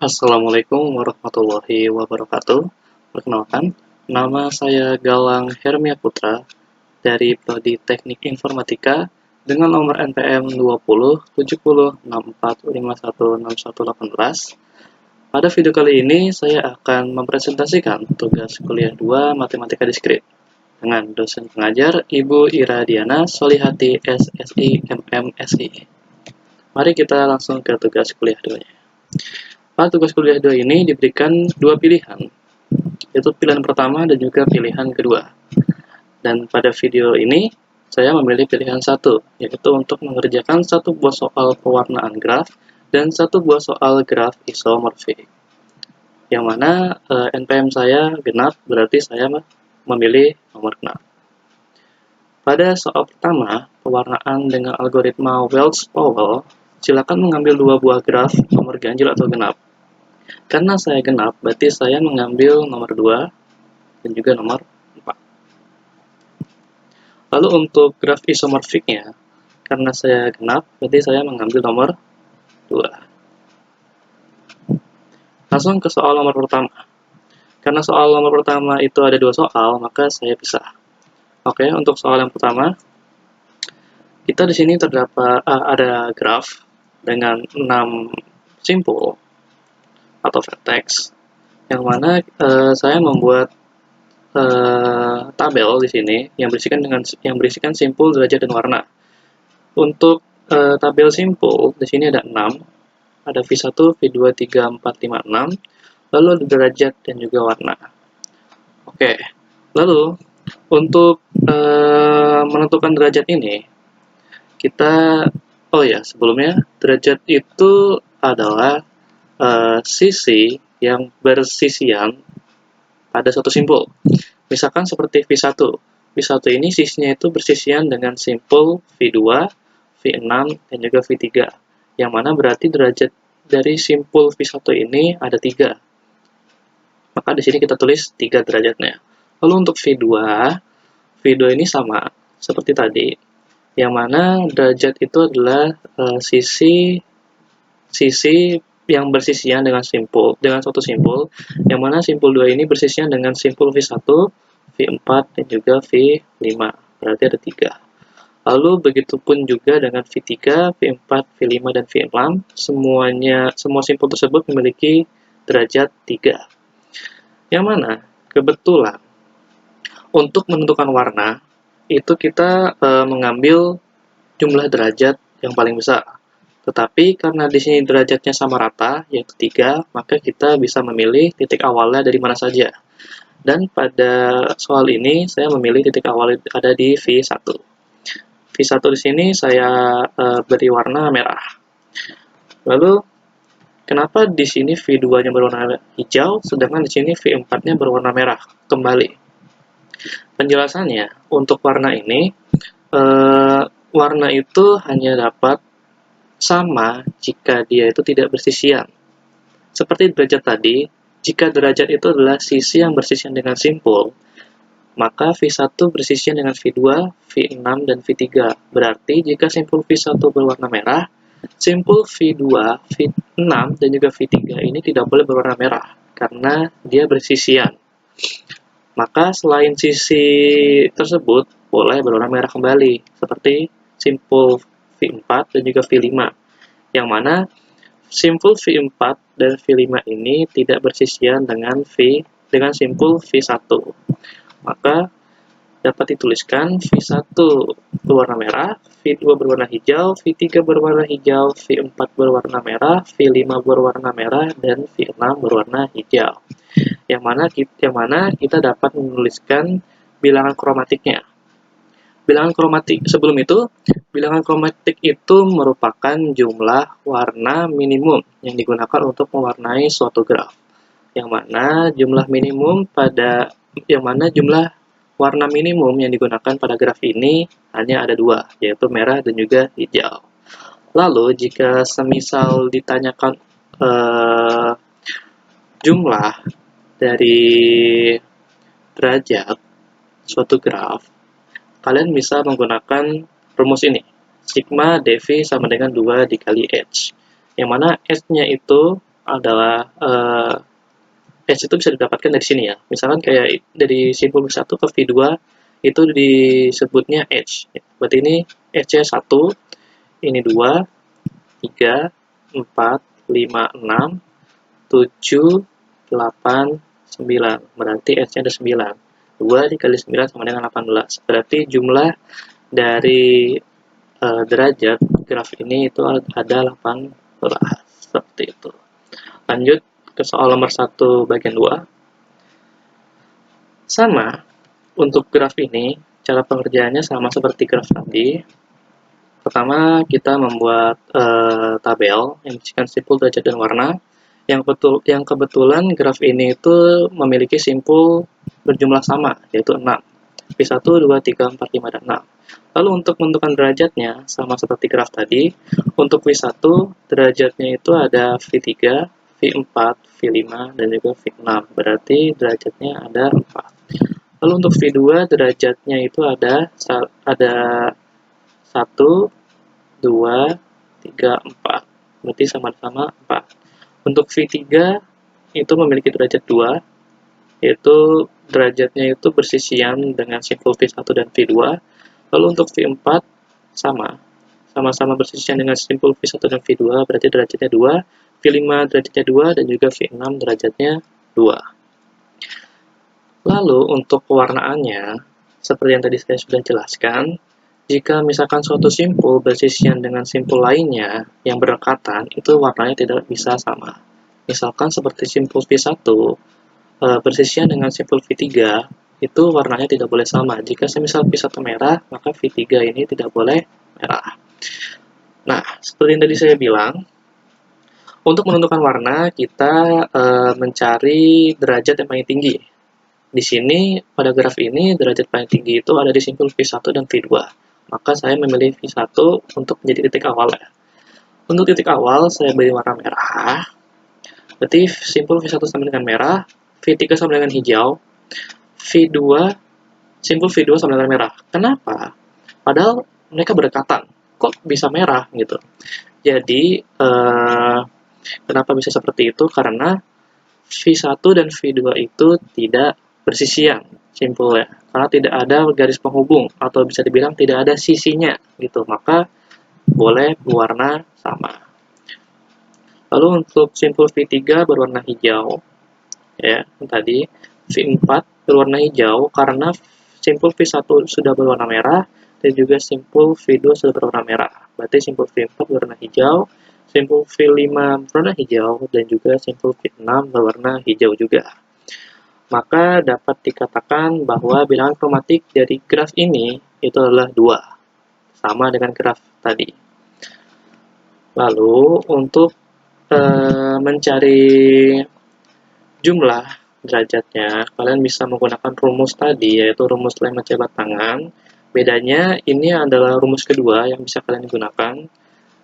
Assalamualaikum warahmatullahi wabarakatuh. Perkenalkan, nama saya Galang Hermia Putra dari Prodi Teknik Informatika dengan nomor NPM 207064516118. Pada video kali ini, saya akan mempresentasikan tugas kuliah 2 Matematika Diskrit dengan dosen pengajar Ibu Ira Diana Solihati SSI MMSI. Mari kita langsung ke tugas kuliah 2-nya. Pada tugas kuliah 2 ini diberikan dua pilihan, yaitu pilihan pertama dan juga pilihan kedua. Dan pada video ini, saya memilih pilihan satu, yaitu untuk mengerjakan satu buah soal pewarnaan graf dan satu buah soal graf isomorfik. Yang mana NPM saya genap, berarti saya memilih nomor genap. Pada soal pertama, pewarnaan dengan algoritma Wells-Powell, silakan mengambil dua buah graf nomor ganjil atau genap. Karena saya genap, berarti saya mengambil nomor 2 dan juga nomor 4. Lalu untuk graf isomorfiknya, karena saya genap, berarti saya mengambil nomor 2. Langsung ke soal nomor pertama. Karena soal nomor pertama itu ada dua soal, maka saya pisah. Oke, untuk soal yang pertama, kita di sini terdapat ada graf dengan 6 simpul atau vertex, yang mana saya membuat tabel di sini yang berisikan simpul, derajat, dan warna. Untuk tabel simpul di sini ada 6, ada V1, V2, 3, 4, 5, 6, lalu ada derajat dan juga warna. Oke, lalu untuk menentukan derajat ini, kita, sebelumnya derajat itu adalah sisi yang bersisian pada suatu simpul. Misalkan seperti V1. V1 ini sisinya itu bersisian dengan simpul V2, V6, dan juga V3. Yang mana berarti derajat dari simpul V1 ini ada 3. Maka di sini kita tulis 3 derajatnya. Lalu untuk V2 ini sama seperti tadi. Yang mana derajat itu adalah sisi yang bersisian dengan suatu simpul, yang mana simpul 2 ini bersisian dengan simpul V1, V4, dan juga V5. Berarti ada 3. Lalu begitupun juga dengan V3, V4, V5, dan V6. Semua simpul tersebut memiliki derajat 3. Yang mana kebetulan untuk menentukan warna itu kita mengambil jumlah derajat yang paling besar. Tetapi karena di sini derajatnya sama rata, yaitu 3, maka kita bisa memilih titik awalnya dari mana saja. Dan pada soal ini, saya memilih titik awal ada di V1. V1 di sini saya beri warna merah. Lalu, kenapa di sini V2-nya berwarna hijau, sedangkan di sini V4-nya berwarna merah? Kembali. Penjelasannya, untuk warna ini, warna itu hanya dapat sama jika dia itu tidak bersisian. Seperti derajat tadi, jika derajat itu adalah sisi yang bersisian dengan simpul, maka V1 bersisian dengan V2, V6, dan V3. Berarti jika simpul V1 berwarna merah, simpul V2, V6, dan juga V3 ini tidak boleh berwarna merah, karena dia bersisian. Maka selain sisi tersebut, boleh berwarna merah kembali, seperti simpul V4 dan juga V5, yang mana simpul V4 dan V5 ini tidak bersisian dengan simpul V1. Maka dapat dituliskan V1 berwarna merah, V2 berwarna hijau, V3 berwarna hijau, V4 berwarna merah, V5 berwarna merah, dan V6 berwarna hijau. Yang mana kita dapat menuliskan bilangan kromatiknya. Bilangan kromatik sebelum itu, bilangan kromatik itu merupakan jumlah warna minimum yang digunakan untuk mewarnai suatu graf. Yang mana jumlah warna minimum yang digunakan pada graf ini hanya ada 2, yaitu merah dan juga hijau. Lalu jika semisal ditanyakan jumlah dari derajat suatu graf, kalian bisa menggunakan rumus ini. Sigma dV sama dengan 2 dikali H. Yang mana H-nya itu adalah edge itu bisa didapatkan dari sini ya. Misalkan kayak dari simpul V1 ke V2 itu disebutnya edge. Berarti ini edge-nya 1, ini 2, 3, 4, 5, 6, 7, 8, 9. Berarti edge-nya ada 9. 2 dikali 9 sama dengan 18. Berarti jumlah dari derajat graf ini itu ada 18. Seperti itu. Lanjut ke soal nomor 1 bagian 2. Sama, untuk graf ini, cara pengerjaannya sama seperti graf tadi. Pertama, kita membuat tabel yang berisikan simpul, derajat, dan warna. Yang kebetulan graf ini itu memiliki simpul berjumlah sama, yaitu 6. V1, 2, 3, 4, 5, dan 6. Lalu untuk menentukan derajatnya, sama seperti graf tadi, untuk V1, derajatnya itu ada V3, V4, V5, dan juga V6. Berarti derajatnya ada 4. Lalu untuk V2 derajatnya itu ada 1, 2, 3, 4. Berarti sama-sama 4. Untuk V3 itu memiliki derajat 2, yaitu derajatnya itu bersisian dengan simpul V1 dan V2. Lalu untuk V4 sama-sama bersisian dengan simpul V1 dan V2, berarti derajatnya 2. V5 derajatnya 2, dan juga V6 derajatnya 2. Lalu untuk pewarnaannya, seperti yang tadi saya sudah jelaskan, jika misalkan suatu simpul bersisian dengan simpul lainnya yang berdekatan, itu warnanya tidak bisa sama. Misalkan seperti simpul V1 bersisian dengan simpul V3, itu warnanya tidak boleh sama. Jika semisal V1 merah, maka V3 ini tidak boleh merah. Nah, seperti yang tadi saya bilang, untuk menentukan warna, kita mencari derajat yang paling tinggi. Di sini, pada graf ini, derajat paling tinggi itu ada di simpul V1 dan V2. Maka saya memilih V1 untuk menjadi titik awal ya. Untuk titik awal, saya beri warna merah. Berarti simpul V1 sama dengan merah, V3 sama dengan hijau, V2, simpul V2 sama dengan merah. Kenapa? Padahal mereka berdekatan. Kok bisa merah gitu? Jadi, kenapa bisa seperti itu? Karena V1 dan V2 itu tidak bersisian simpulnya, karena tidak ada garis penghubung atau bisa dibilang tidak ada sisinya gitu, maka boleh berwarna sama. Lalu untuk simpul V3 berwarna hijau ya, tadi V4 berwarna hijau karena simpul V1 sudah berwarna merah dan juga simpul V2 sudah berwarna merah, berarti simpul V4 berwarna hijau, simpul V5 berwarna hijau, dan juga simpul V6 berwarna hijau juga. Maka dapat dikatakan bahwa bilangan kromatik dari graf ini itu adalah 2, sama dengan graf tadi. Lalu untuk mencari jumlah derajatnya, kalian bisa menggunakan rumus tadi, yaitu rumus lemma jabat tangan. Bedanya ini adalah rumus kedua yang bisa kalian gunakan,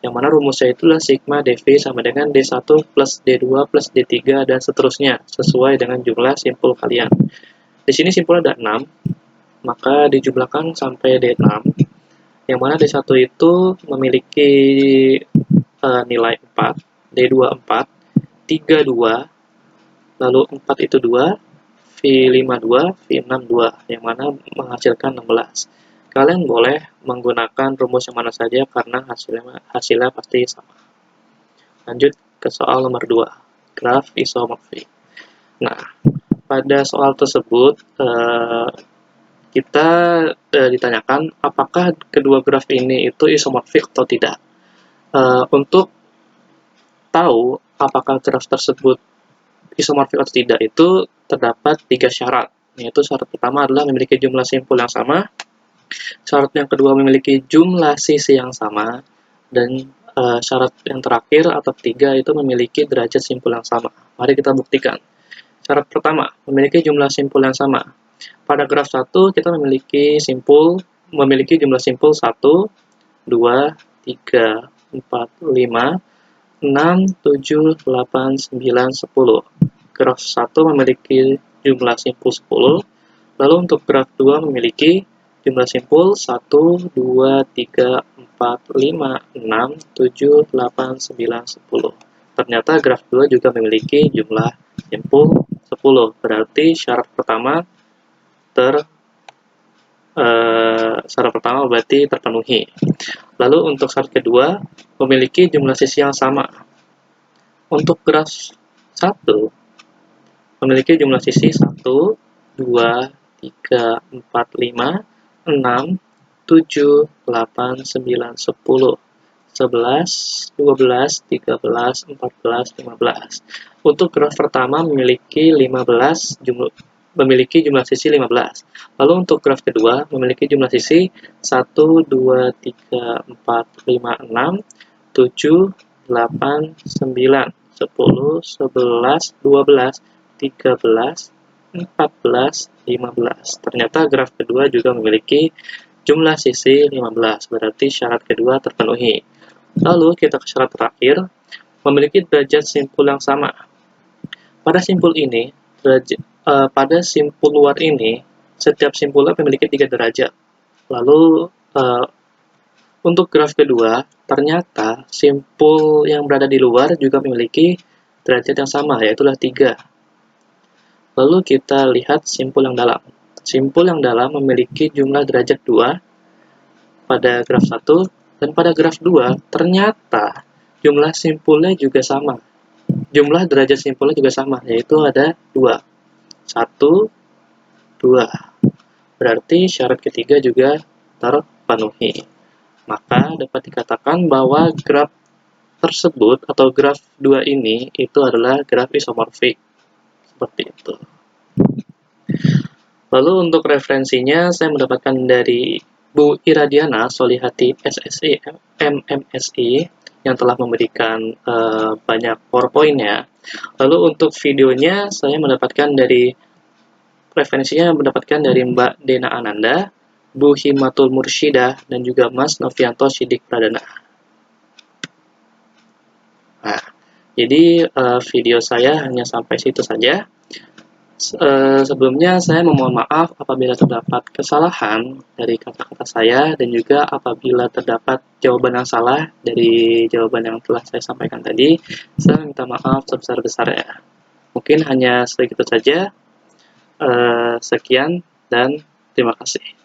yang mana rumusnya itulah sigma dV sama dengan D1 plus D2 plus D3 dan seterusnya, sesuai dengan jumlah simpul kalian. Di sini simpul ada 6, maka dijumlahkan sampai D6, yang mana D1 itu memiliki nilai 4, D2 4, 3 2, lalu 4 itu 2, V5 2, V6 2, yang mana menghasilkan 16. Kalian boleh menggunakan rumus yang mana saja karena hasilnya pasti sama. Lanjut ke soal nomor 2, graf isomorfi. Nah, pada soal tersebut kita ditanyakan apakah kedua graf ini itu isomorfik atau tidak. Untuk tahu apakah graf tersebut isomorfik atau tidak itu terdapat 3 syarat, yaitu syarat pertama adalah memiliki jumlah simpul yang sama, syarat yang kedua memiliki jumlah sisi yang sama, dan syarat yang terakhir atau ketiga itu memiliki derajat simpul yang sama. Mari kita buktikan. Syarat pertama, memiliki jumlah simpul yang sama. Pada graf 1 kita memiliki jumlah simpul 1, 2, 3, 4, 5, 6, 7, 8, 9, 10. Graf 1 memiliki jumlah simpul 10. Lalu untuk graf 2 memiliki jumlah simpul 1, 2, 3, 4, 5, 6, 7, 8, 9, 10. ternyata graf 2 juga memiliki jumlah simpul 10. Berarti syarat pertama berarti terpenuhi. Lalu untuk syarat kedua, memiliki jumlah sisi yang sama. Untuk graf 1, memiliki jumlah sisi 1, 2, 3, 4, 5, 6, 7, 8, 9, 10, 11, 12, 13, 14, 15. Untuk graf pertama memiliki jumlah sisi 15. Lalu untuk graf kedua memiliki jumlah sisi 1, 2, 3, 4, 5, 6, 7, 8, 9, 10, 11, 12, 13, 14, 15. Ternyata graf kedua juga memiliki jumlah sisi 15, berarti syarat kedua terpenuhi. Lalu kita ke syarat terakhir, memiliki derajat simpul yang sama. Pada simpul ini, pada simpul luar ini, setiap simpulnya memiliki 3 derajat. Lalu, untuk graf kedua, ternyata simpul yang berada di luar juga memiliki derajat yang sama, yaitu 3. Lalu kita lihat simpul yang dalam. Simpul yang dalam memiliki jumlah derajat 2 pada graf 1, dan pada graf 2, ternyata jumlah simpulnya juga sama. Jumlah derajat simpulnya juga sama, yaitu ada 2. 1, 2. Berarti syarat ketiga juga terpenuhi. Maka dapat dikatakan bahwa graf tersebut atau graf 2 ini itu adalah graf isomorfik. Seperti itu. Lalu untuk referensinya saya mendapatkan dari Bu Iradiana Solihati SSI MMSI yang telah memberikan banyak PowerPoint-nya. Lalu untuk videonya saya mendapatkan dari referensinya dari Mbak Dena Ananda, Bu Himatul Mursyidah, dan juga Mas Novianto Sidik Pradana. Nah, jadi video saya hanya sampai situ saja. Sebelumnya saya memohon maaf apabila terdapat kesalahan dari kata-kata saya dan juga apabila terdapat jawaban yang salah dari jawaban yang telah saya sampaikan tadi. Saya minta maaf sebesar-besarnya. Mungkin hanya segitu saja. Sekian dan terima kasih.